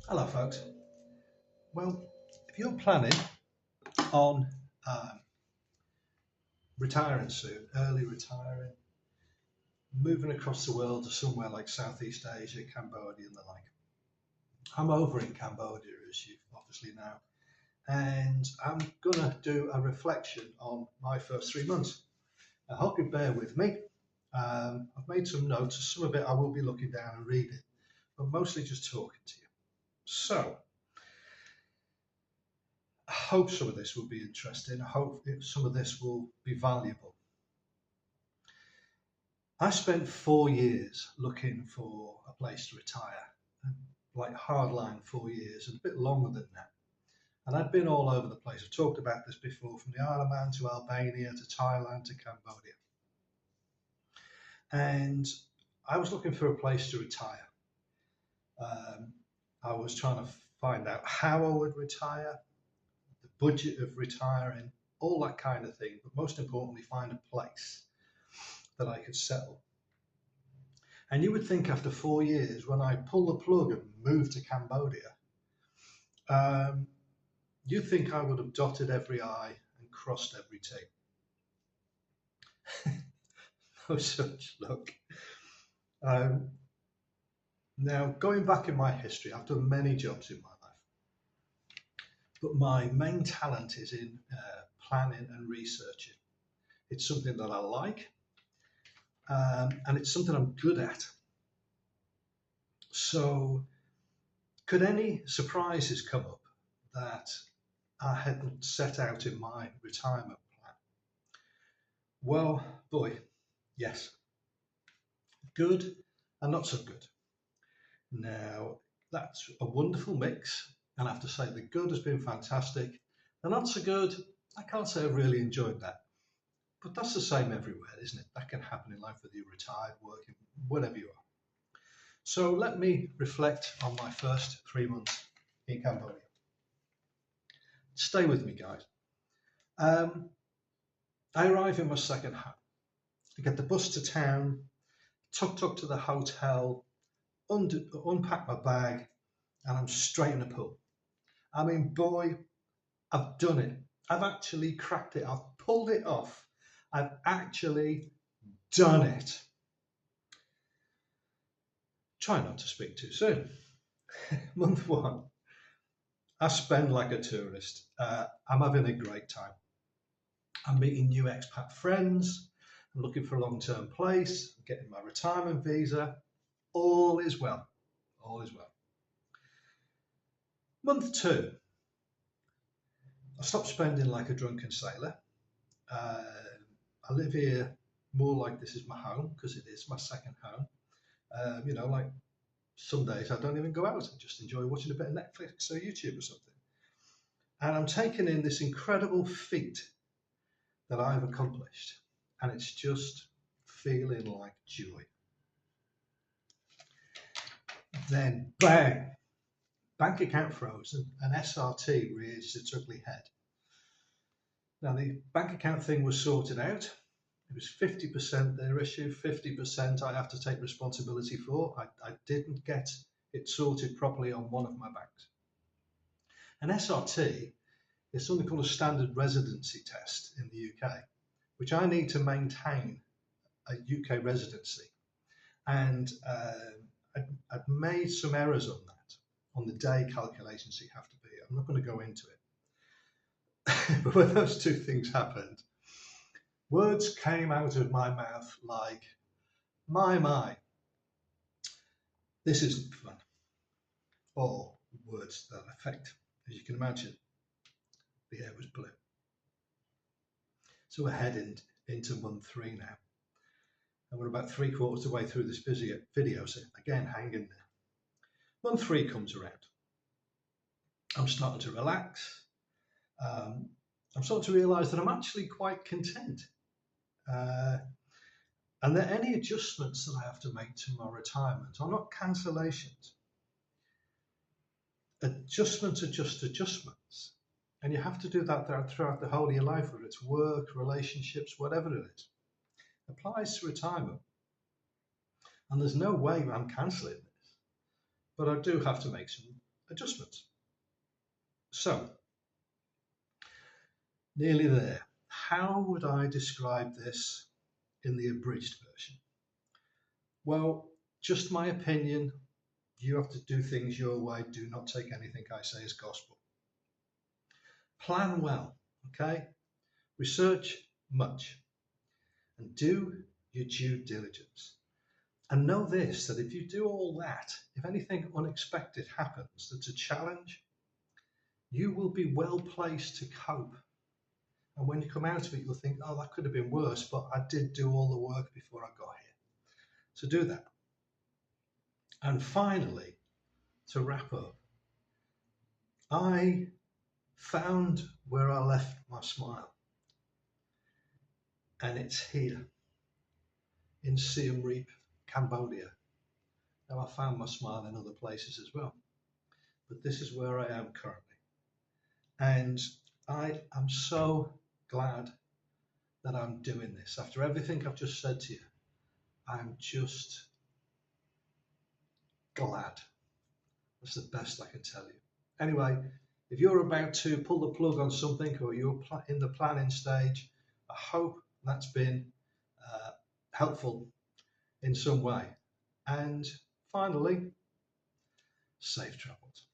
Hello, folks. Well, if you're planning on retiring soon, early retiring, moving across the world to somewhere like Southeast Asia, Cambodia, and the like, I'm over in Cambodia, as you obviously know, and I'm going to do a reflection on my first 3 months. I hope you bear with me. I've made some notes. Some of it I will be looking down and reading, but mostly just talking to you. So, I hope some of this will be interesting. I hope some of this will be valuable. I spent 4 years looking for a place to retire, like hardline 4 years, and a bit longer than that. And I'd been all over the place. I've talked about this before, from the Isle of Man to Albania to Thailand to Cambodia. And I was looking for a place to retire. I was trying to find out how I would retire, the budget of retiring, all that kind of thing. But most importantly, find a place that I could settle. And you would think after 4 years, when I pull the plug and move to Cambodia, you'd think I would have dotted every I and crossed every T. No such luck. Now, going back in my history, I've done many jobs in my life, but my main talent is in planning and researching. It's something that I like, and it's something I'm good at. So, could any surprises come up that I hadn't set out in my retirement plan? Well, boy, yes. Good and not so good. Now, that's a wonderful mix, and I have to say the good has been fantastic. The not so good, I can't say I've really enjoyed that. But that's the same everywhere, isn't it? That can happen in life whether you're retired, working, whatever you are. So let me reflect on my first 3 months in Cambodia. Stay with me, guys. I arrive in my second home. I get the bus to town, tuk-tuk to the hotel, unpack my bag, and I'm straight in the pool. I mean, boy, I've done it. I've actually cracked it. I've pulled it off. I've actually done it. Try not to speak too soon. Month one, I spend like a tourist. I'm having a great time. I'm meeting new expat friends. I'm looking for a long-term place. I'm getting my retirement visa. All is well. All is well. Month two, I stopped spending like a drunken sailor. I live here more like this is my home because it is my second home. Like some days I don't even go out. I just enjoy watching a bit of Netflix or YouTube or something. And I'm taking in this incredible feat that I've accomplished. And it's just feeling like joy. Then bang, bank account frozen and SRT rears its ugly head. Now the bank account thing was sorted out. It was 50% their issue, 50% I have to take responsibility for. I didn't get it sorted properly on one of my banks. An SRT is something called a standard residency test in the UK, which I need to maintain a UK residency. And I'd made some errors on that, on the day calculations you have to be. I'm not going to go into it. But when those two things happened, words came out of my mouth like, my, this isn't fun. Or words that affect, as you can imagine, the air was blue. So we're heading into month three now. And we're about 3/4 of the way through this video, so again, hang in there. Month three comes around. I'm starting to relax. I'm starting to realise that I'm actually quite content. And that any adjustments that I have to make to my retirement are not cancellations. Adjustments are just adjustments. And you have to do that throughout the whole of your life, whether it's work, relationships, whatever it is. It applies to retirement. And there's no way I'm cancelling this. But I do have to make some adjustments. So, nearly there. How would I describe this in the abridged version? Well, just my opinion. You have to do things your way. Do not take anything I say as gospel. Plan well, okay? Research much and do your due diligence. And know this, that if you do all that, if anything unexpected happens that's a challenge, you will be well placed to cope. And when you come out of it, you'll think, oh, that could have been worse, but I did do all the work before I got here. So do that. And finally, to wrap up, I found where I left my smile. And it's here in Siem Reap, Cambodia. Now, I found my smile in other places as well, but this is where I am currently. And I am so glad that I'm doing this. After everything I've just said to you, I'm just glad. That's the best I can tell you. Anyway, if you're about to pull the plug on something or you're in the planning stage, I hope that's been helpful in some way. And finally, safe travels.